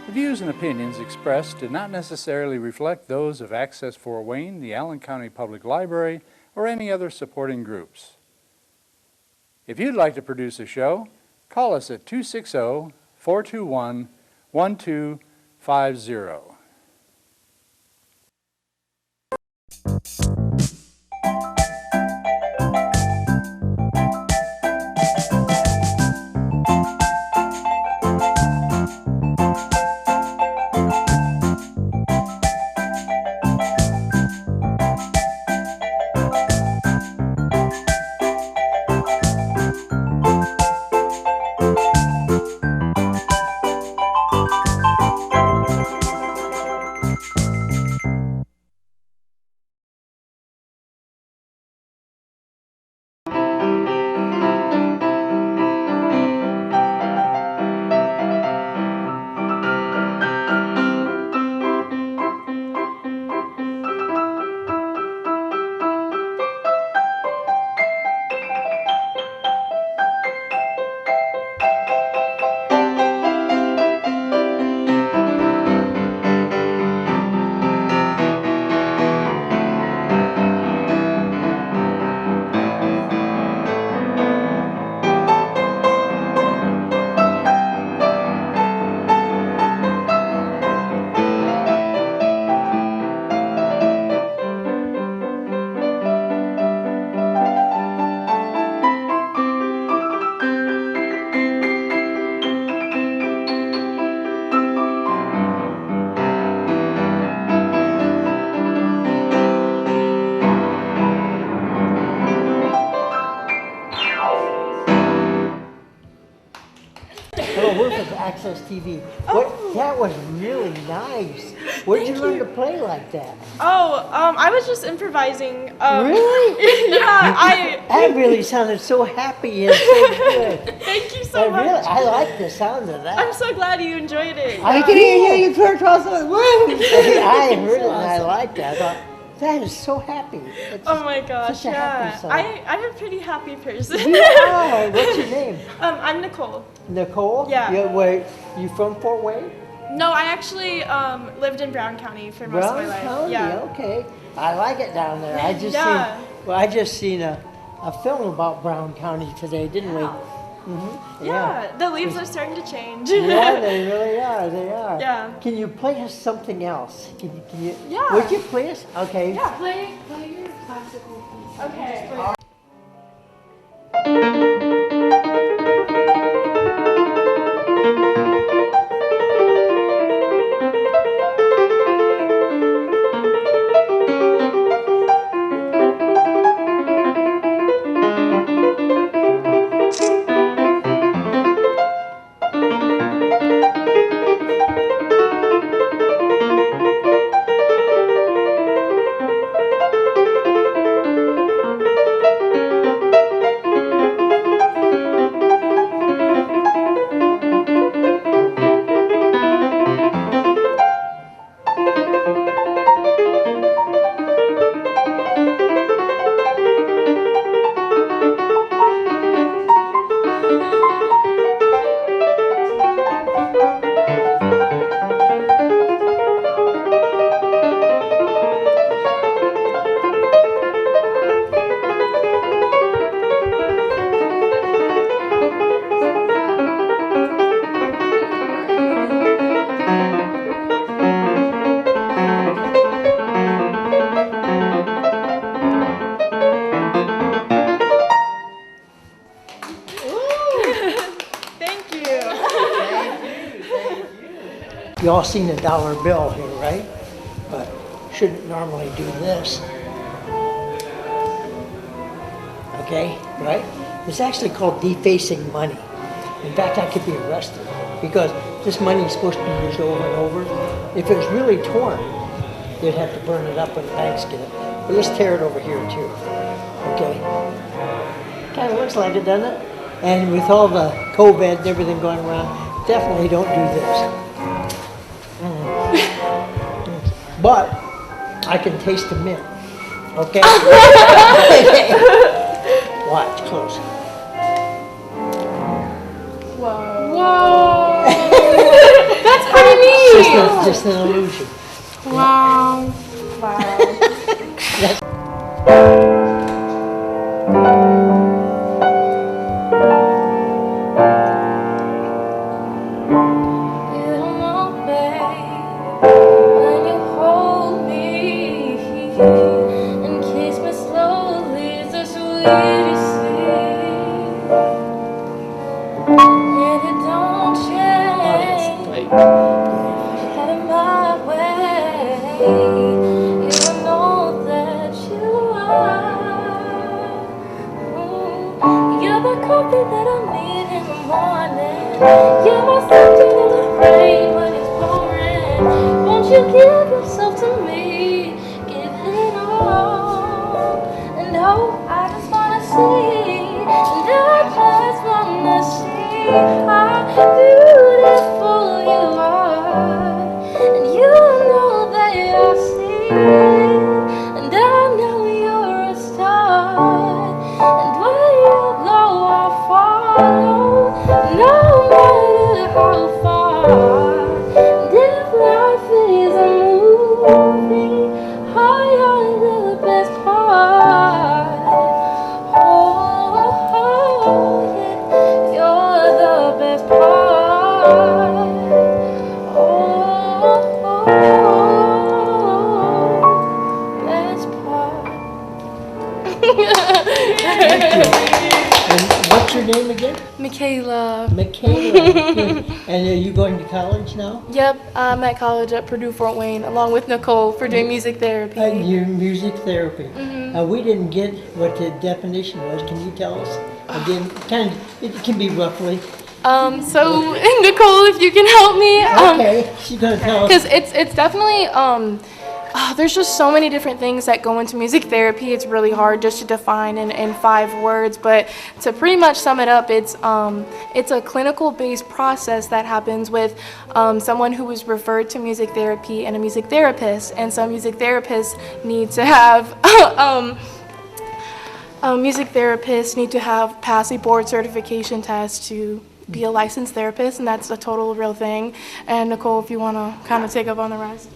The views and opinions expressed do not necessarily reflect those of Access Fort Wayne, the Allen County Public Library, or any other supporting groups. If you'd like to produce a show, call us at 260-421-1250. Access TV. That was really nice. Where'd you learn to play like that? I was just improvising. Really? Yeah, That really sounded so happy and so good. Thank you so much. Really, I like the sound of that. I'm so glad you enjoyed it. I can hear you turn across the woo. I heard it and I liked it. I thought, that is so happy. It's oh my gosh, such a happy song. I'm a pretty happy person. You are. What's your name? I'm Nicole. Nicole? Yeah. You from Fort Wayne? No, I actually lived in Brown County for most of my life. Brown County, Yeah. okay. I like it down there. I just seen a film about Brown County today, didn't we? Mm-hmm. Yeah, the leaves are starting to change. Yeah, they really are. They are. Yeah. Can you play us something else? Can you? Yeah. Would you play us? Okay. Yeah. Play your classical piece. Okay. You all seen the dollar bill here, right? But shouldn't normally do this. Okay, right? It's actually called defacing money. In fact, I could be arrested because this money is supposed to be used over and over. If it was really torn, they'd have to burn it up when the banks get it. But let's tear it over here too. Okay? Kind of looks like it, doesn't it? And with all the COVID and everything going around, definitely don't do this. But I can taste the mint. Okay? Watch close. Whoa. Whoa. That's pretty neat. It's just an illusion. Wow. Wow. What's your name again? Michaela. Michaela. And are you going to college now? Yep, I'm at college at Purdue Fort Wayne, along with Nicole for doing music therapy. Your music therapy. We didn't get what the definition was. Can you tell us? Again, it can be roughly. So Nicole, if you can help me. Okay, she's gonna tell us. Because it's definitely there's just so many different things that go into music therapy. It's really hard just to define in 5 words, but to pretty much sum it up, it's a clinical-based process that happens with someone who is referred to music therapy and a music therapist. And so music therapists need to have pass a board certification test to be a licensed therapist, and that's a total real thing. And Nicole, if you want to kind of take up on the rest.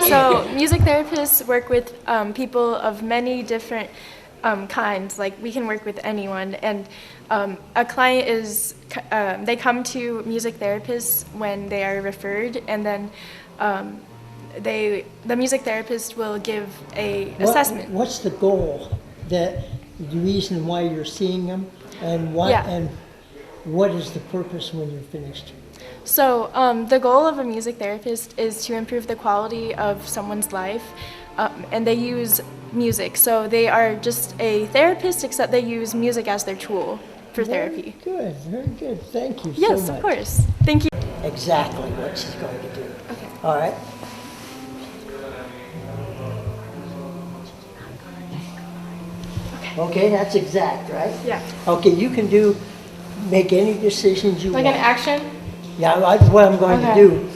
So music therapists work with people of many different kinds. Like, we can work with anyone, and a client is they come to music therapists when they are referred, and then the music therapist will give a assessment. What's the goal? The reason why you're seeing them, and what is the purpose when you're finished? So the goal of a music therapist is to improve the quality of someone's life, and they use music. So they are just a therapist, except they use music as their tool for therapy. Good, very good. Thank you so Yes, much. of course. Thank you. Exactly what she's going to do. Okay. All right. Okay, that's exact, right? Yeah. Okay, you can make any decisions you Like want. an action? Yeah, what I'm going to Okay. do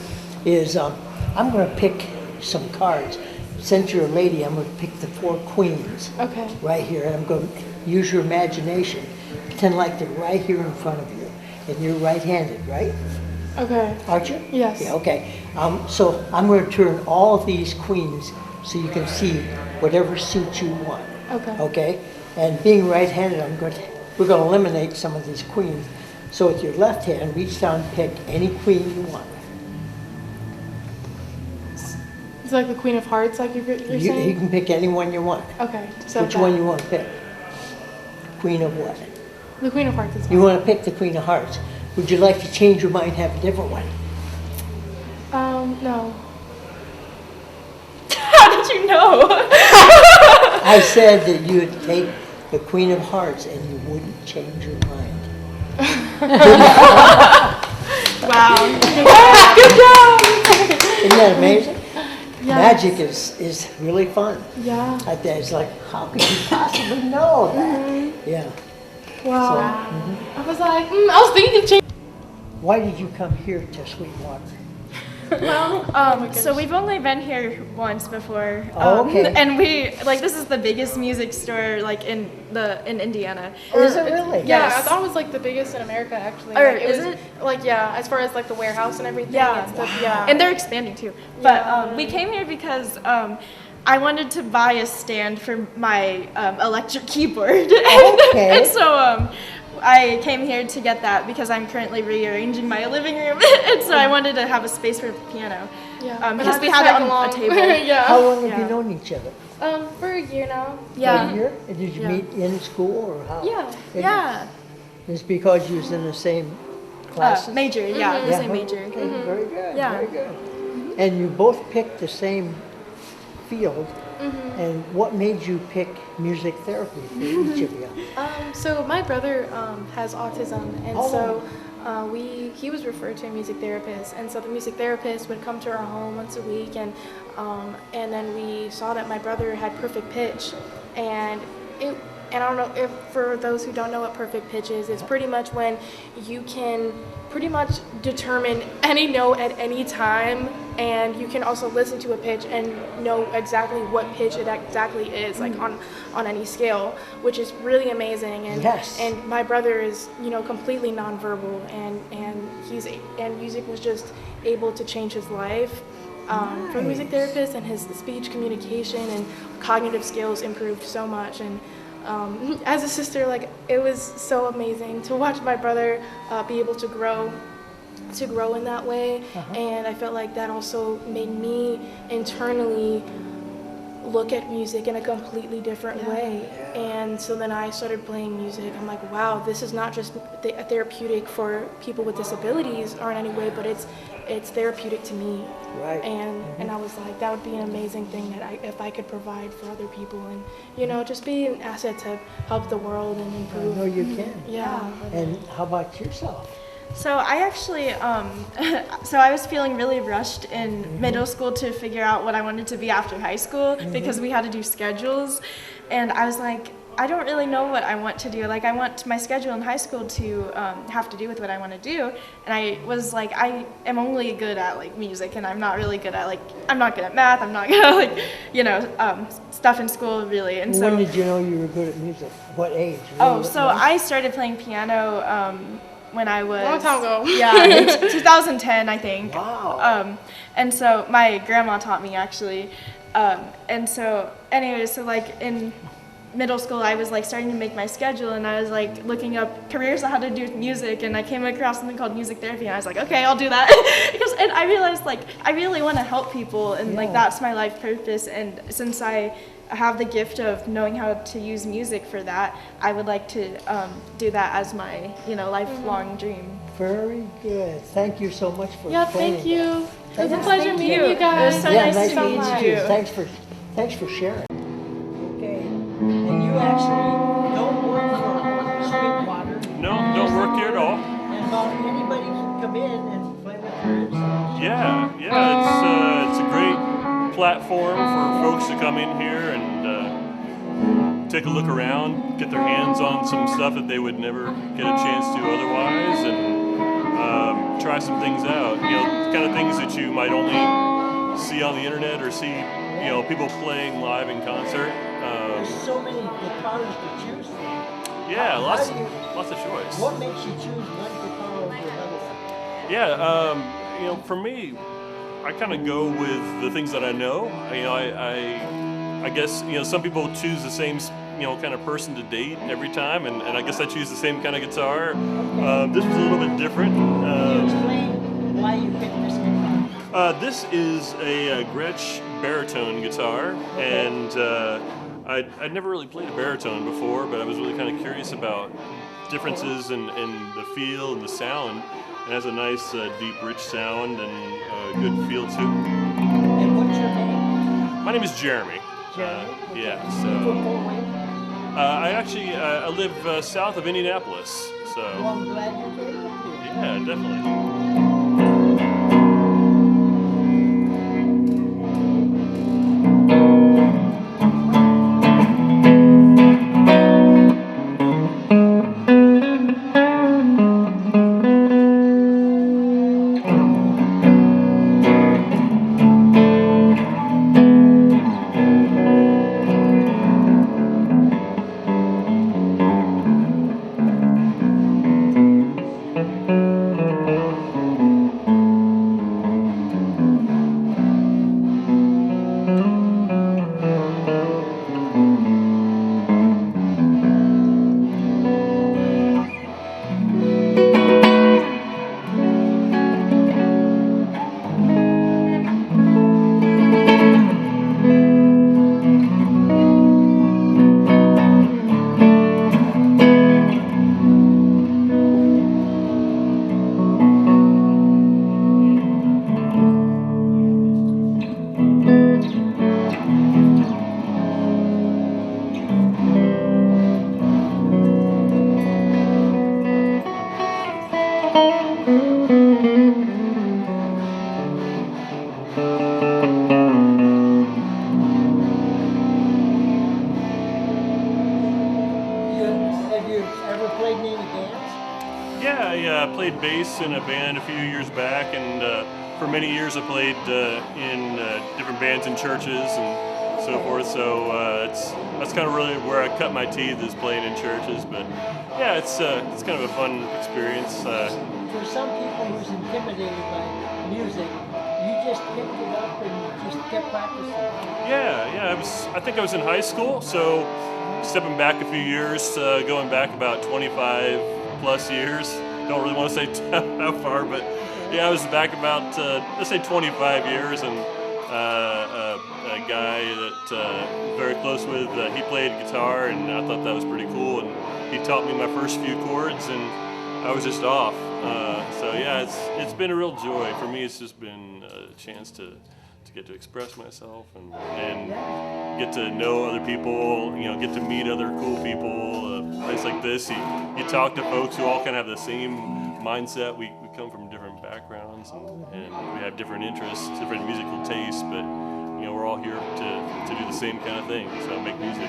is I'm going to pick some cards. Since you're a lady, I'm going to pick the 4 queens Okay. right here. And I'm going to use your imagination. Pretend like they're right here in front of you. And you're right-handed, right? Okay. Aren't you? Yes. Yeah, okay. So I'm going to turn all of these queens so you can see whatever suit you want. Okay. Okay? And being right-handed, we're going to eliminate some of these queens. So with your left hand, reach down and pick any queen you want. It's like the Queen of Hearts, like you're You saying? can pick any one you want. Okay. So Which one you want to pick? Queen of what? The Queen of Hearts is fine. You want to pick the Queen of Hearts. Would you like to change your mind and have a different one? No. How did you know? I said that you would take the Queen of Hearts and you wouldn't change your mind. Wow. Good job! Isn't that amazing? Yes. Magic is really fun. Yeah. It's like, how could you possibly know that? Yeah. Wow. So, I was like, I was thinking of changing. why did you come here to Sweetwater? So we've only been here once before. Oh, okay. And this is the biggest music store like in Indiana. Is it really? Yeah, Yes. I thought it was like the biggest in America actually. Or Like, is was, it? Like yeah, as far as like the warehouse and everything. Yeah. It's yeah. And they're expanding too. But we came here because I wanted to buy a stand for my electric keyboard. Okay. And so I came here to get that because I'm currently rearranging my living room. And so I wanted to have a space for the piano. Yeah. Because we have it on a table. yeah. How long have Yeah. you known each other? For a year now. For Yeah. a year? And did you Yeah. meet in school or how? Yeah. Yeah. It's because you was in the same classes? Major, yeah, the Yeah, same major. Okay, very good, Yeah. very good. And you both picked the same field. And what made you pick music therapy for each of you? So my brother has autism, and Oh. so he was referred to a music therapist, and so the music therapist would come to our home once a week, and then we saw that my brother had perfect pitch, and I don't know if for those who don't know what perfect pitch is, it's pretty much when you can pretty much determine any note at any time, and you can also listen to a pitch and know exactly what pitch it exactly is, like on any scale, which is really amazing. And Yes. and my brother is completely nonverbal, and music was just able to change his life. From music therapist, and his speech communication and cognitive skills improved so much. And as a sister, like it was so amazing to watch my brother be able to grow in that way. And I felt like that also made me internally look at music in a completely different way. And so then I started playing music. I'm like, wow, this is not just therapeutic for people with disabilities or in any way, but it's therapeutic to me. Right. And I was like, that would be an amazing thing that if I could provide for other people, and just be an asset to help the world and I improve. know you can. Yeah. And how about yourself? So I actually, so I was feeling really rushed in middle school to figure out what I wanted to be after high school because we had to do schedules, and I was like, I don't really know what I want to do. Like I want my schedule in high school to have to do with what I want to do, and I was like, I am only good at like music, and I'm not really good at I'm not good at math. I'm not good at stuff in school really. And so When did you know you were good at music? What age? so I started playing piano when I was Long time ago. Yeah, in 2010 I think. Wow. And so my grandma taught me actually. And so anyways, so like in middle school I was like starting to make my schedule, and I was like looking up careers that had to do with music, and I came across something called music therapy, and I was like, okay, I'll do that. And I realized like I really want to help people, and like that's my life purpose, and since I have the gift of knowing how to use music for that, I would like to do that as my lifelong dream. Very good. Thank you so much for Yeah, explaining thank you. It was a Yes, pleasure thank meeting you. you guys. It was so Yeah, nice nice to to meet meet you. you. Thanks for sharing. Okay. And you actually don't work for Sweetwater. No, don't work here at all. And anybody can come in and play with your instruments. Yeah, it's a great platform for folks to come in here and take a look around, get their hands on some stuff that they would never get a chance to otherwise, and try some things out. Kind of things that you might only see on the internet or see, people playing live in concert. There's so many guitars to choose from. Yeah, How lots do you- of choice. What makes you choose one guitar over another? Yeah, for me, I kind of go with the things that I know. I guess some people choose the same kind of person to date every time, and I guess I choose the same kind of guitar. This was a little bit different. Can you explain why you picked this guitar? This is a Gretch Baritone guitar, and I'd never really played a baritone before, but I was really kind of curious about differences in the feel and the sound. It has a nice, deep, rich sound and a good feel too. And what's your name? My name is Jeremy. Jeremy? Yeah, From so Fort Wayne? I actually I live south of Indianapolis, Well, so I'm glad you came up here. yeah, definitely. Have you ever played in any bands? Yeah, I played bass in a band a few years back, and for many years I played in different bands in churches and so forth. So that's kind of really where I cut my teeth, is playing in churches. But yeah, it's kind of a fun experience. For some people who's intimidated by music, you just picked it up and just kept practicing. Yeah. I think I was in high school, so stepping back a few years, going back about 25 plus years. Don't really want to say how far, but yeah, I was back about let's say 25 years, and a guy that very close with, he played guitar, and I thought that was pretty cool, and he taught me my first few chords, and I was just off. So yeah, it's been a real joy for me. It's just been a chance to get to express myself and get to know other people, get to meet other cool people. A place like this, you talk to folks who all kind of have the same mindset. We come from different backgrounds, and we have different interests, different musical tastes, but we're all here to do the same kind of thing, so make music.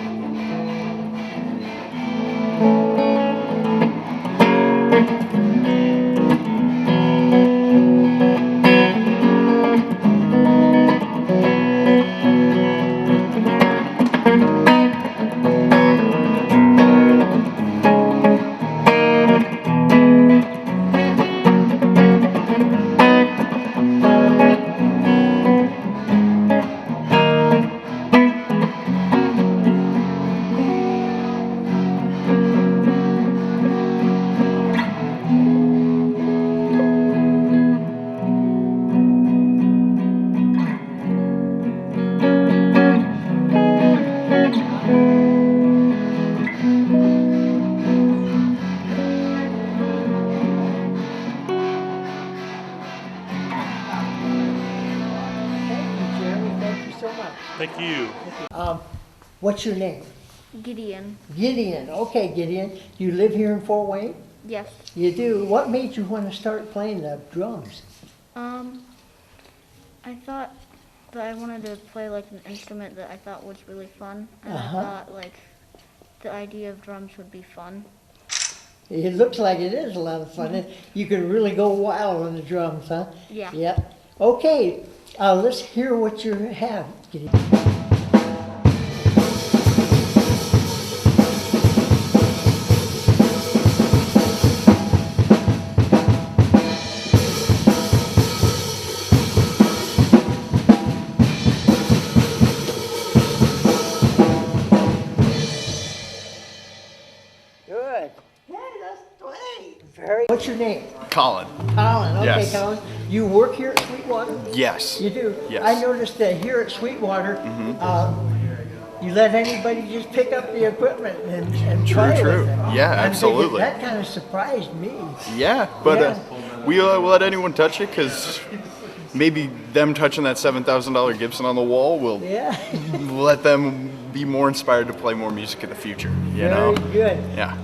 Thank you. What's your name? Gideon. Gideon. Okay, Gideon. You live here in Fort Wayne? Yes. You do. What made you want to start playing the drums? I thought that I wanted to play like an instrument that I thought was really fun, and I thought like the idea of drums would be fun. It looks like it is a lot of fun. You can really go wild on the drums, huh? Yeah. Yep. Okay, let's hear what you have, Gideon. Good. Hey, that's great. Very. What's your name? Colin. Colin. Okay, Yes. Colin. You work here at Sweetwater? Yes. You do? Yes. I noticed that here at Sweetwater, you let anybody just pick up the equipment and play True. with it. Yeah, I'm thinking absolutely. that kind of surprised me. Yeah, but Yeah. we let anyone touch it because maybe them touching that $7,000 Gibson on the wall will Yeah. let them be more inspired to play more music in the future. You know? Very good. Yeah.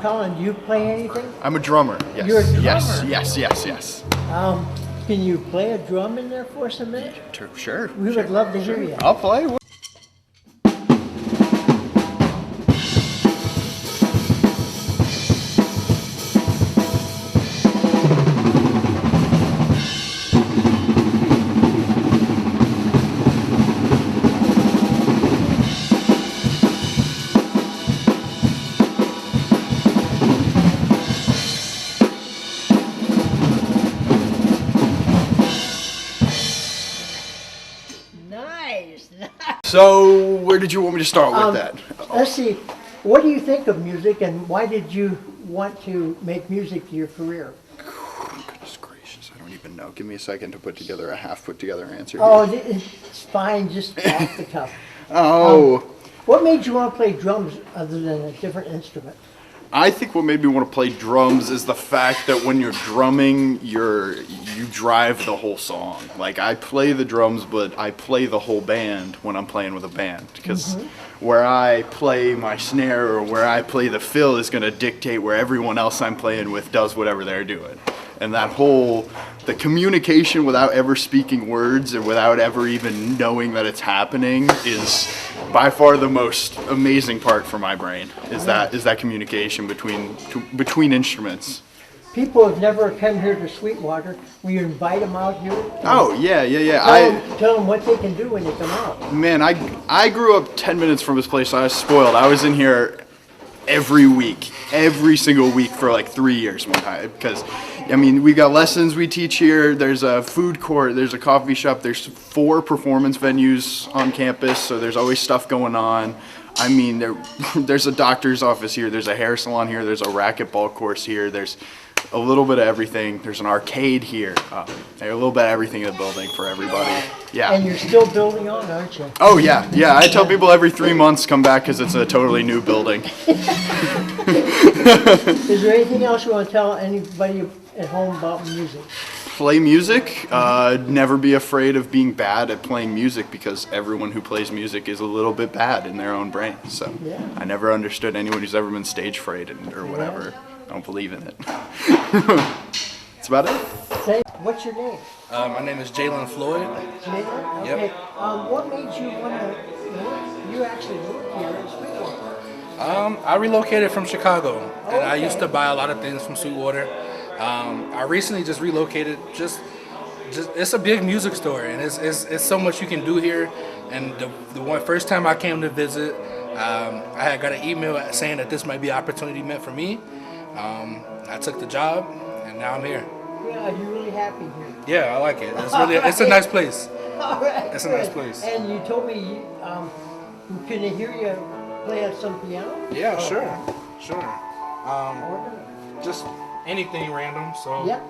Colin, do you play anything? I'm a drummer. Yes. You're a drummer? Yes. Can you play a drum in there for us a minute? Sure. We would love to hear you. I'll play. Nice. So, where did you want me to start with that? Let's see. What do you think of music, and why did you want to make music your career? Goodness gracious, I don't even know. Give me a second to put together a half put together answer. Oh, Here. it's fine, just off the cuff. What made you want to play drums other than a different instrument? I think what made me want to play drums is the fact that when you're drumming, you drive the whole song. Like, I play the drums, but I play the whole band when I'm playing with a band. Because where I play my snare or where I play the fill is going to dictate where everyone else I'm playing with does whatever they're doing. And that whole, the communication without ever speaking words and without ever even knowing that it's happening is by far the most amazing part for my brain, is that communication between instruments. People have never come here to Sweetwater. We invite them out here. Oh, yeah. Tell them what they can do when they come out. Man, I grew up 10 minutes from this place. I was spoiled. I was in here every week, every single week for like 3 years one time. Because, I mean, we got lessons we teach here. There's a food court. There's a coffee shop. There's 4 performance venues on campus. So there's always stuff going on. I mean, there's a doctor's office here. There's a hair salon here. There's a racquetball course here. There's a little bit of everything. There's an arcade here. There's a little bit of everything in the building for everybody. Yeah. And you're still building on, aren't you? Oh, yeah. I tell people every 3 months come back because it's a totally new building. Is there anything else you want to tell anybody at home about music? Play music. Never be afraid of being bad at playing music, because everyone who plays music is a little bit bad in their own brain. So Yeah. I never understood anyone who's ever been stage fright or whatever. I don't believe in it. That's about it. What's your name? My name is Jalen Floyd. Jalen? Yep. Okay. What made you want to, you actually moved here in Sweetwater? I relocated from Chicago, and I used to buy a lot of things from Sweetwater. I recently just relocated. Just it's a big music store, and it's so much you can do here. And the first time I came to visit, I had got an email saying that this might be an opportunity meant for me. I took the job, and now I'm here. Yeah, are you really happy here? Yeah, I like it. It's a nice place. All right. It's a nice place. And you told me, can I hear you play on some piano? Yeah, sure. Just anything random. So Yep.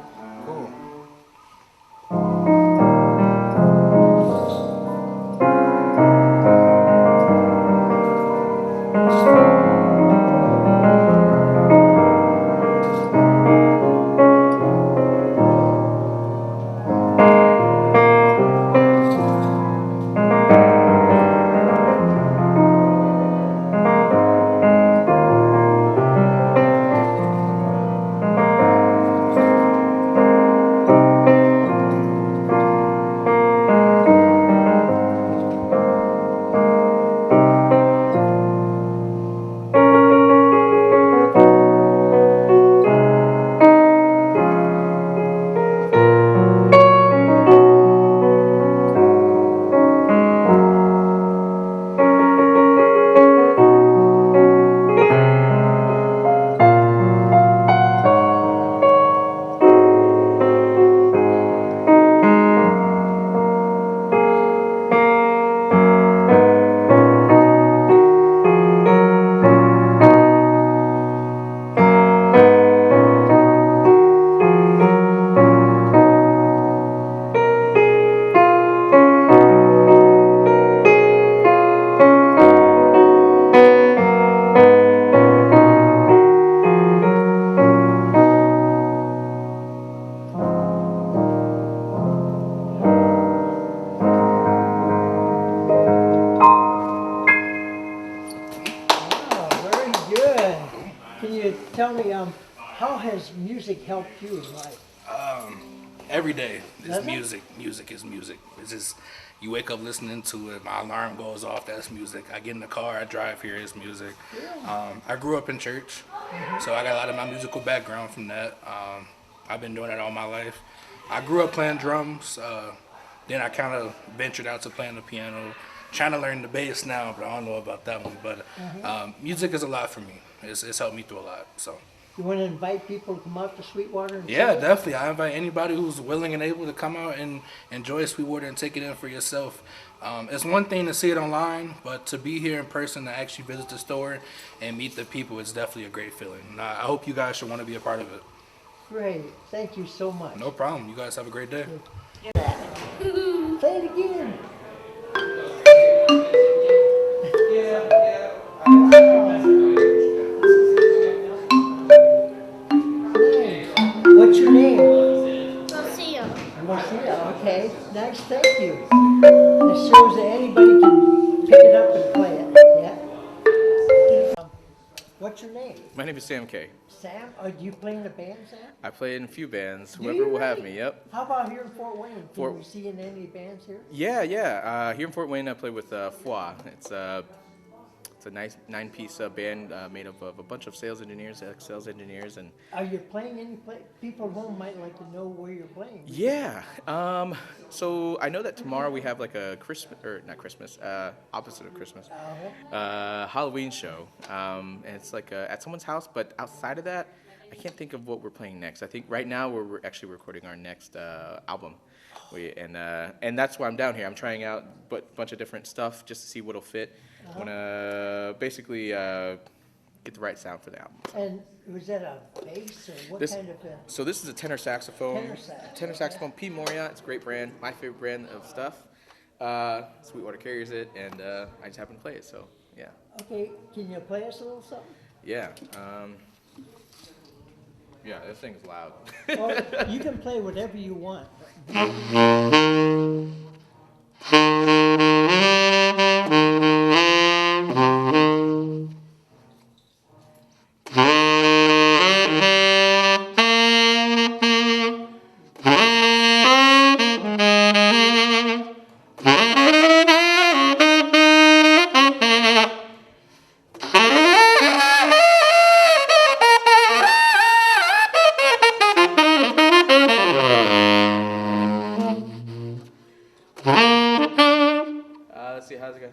cool. Tell me, how has music helped you in life? Every day is Does it? music. Music is music. It's just, you wake up listening to it. My alarm goes off. That's music. I get in the car. I drive here. It's music. I grew up in church, so I got a lot of my musical background from that. I've been doing that all my life. I grew up playing drums. Then I kind of ventured out to playing the piano, trying to learn the bass now, but I don't know about that one. But music is a lot for me. It's helped me through a lot. So. You want to invite people to come out to Sweetwater? And Yeah, see it? definitely. I invite anybody who's willing and able to come out and enjoy Sweetwater and take it in for yourself. It's one thing to see it online, but to be here in person, to actually visit the store and meet the people, it's definitely a great feeling. And I hope you guys should want to be a part of it. Great. Thank you so much. No problem. You guys have a great day. Play it again. What's your name? Lucia. Lucia. Okay. Nice. Thank you. It shows that anybody can pick it up and play it. Yeah. What's your name? My name is Sam K. Sam? Do you play in a band, Sam? I play in a few bands. Do Whoever you will have really? me. Yep. How about here in Fort Wayne? Can Fort- you see in any bands here? Yeah, yeah. Here in Fort Wayne, I play with Foi. It's a nice 9-piece band made up of a bunch of sales engineers, ex-sales engineers, and Are you playing any place? People at home might like to know where you're playing. yeah. So I know that tomorrow we have like a Christmas, or not Christmas, opposite of Christmas, Halloween show, and it's like at someone's house. But outside of that, I can't think of what we're playing next. I think right now we're actually recording our next album. And that's why I'm down here. I'm trying out a bunch of different stuff just to see what'll fit. I want to basically get the right sound for the album. And was that a bass or what This- kind of a... So this is a tenor saxophone. Tenor sax, Tenor saxophone, P. Moriat. It's a great brand. My favorite brand of stuff. Sweetwater carries it, and I just happen to play it. So yeah, Okay, can you play us a little something? yeah, yeah. This thing's loud. Well, you can play whatever you want. Let's see, how's it go?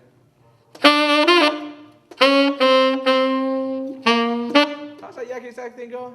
How's that yakety sax thing going?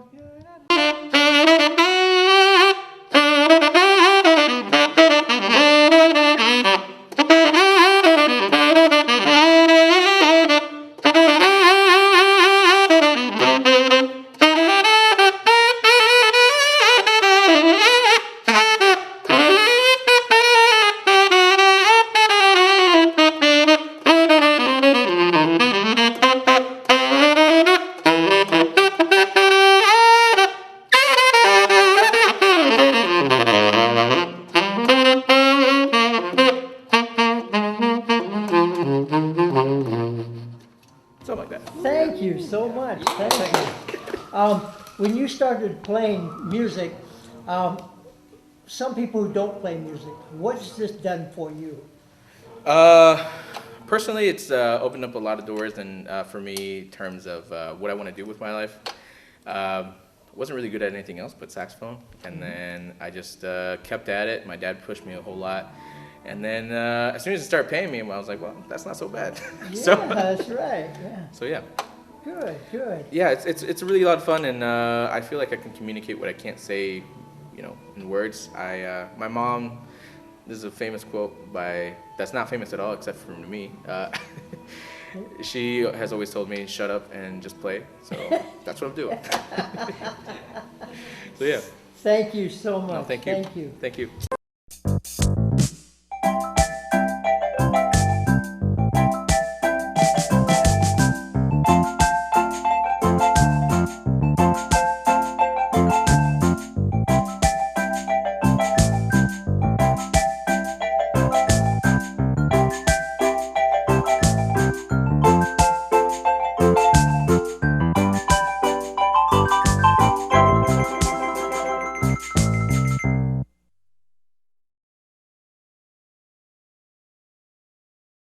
Something like that. Thank you so much. Thank you. When you started playing music, some people who don't play music, what's this done for you? Personally, it's opened up a lot of doors, and for me, in terms of what I want to do with my life. Wasn't really good at anything else but saxophone, and then I just kept at it. My dad pushed me a whole lot, and then as soon as it started paying me, I was like, well, that's not so bad. Yeah, that's right. Yeah. So yeah. Good, good. Yeah, it's really a lot of fun, and I feel like I can communicate what I can't say, in words. My mom, this is a famous quote that's not famous at all except for me. She has always told me, shut up and just play. So that's what I'm doing. So yeah. Thank you so much. No, thank you. Thank you. Thank you.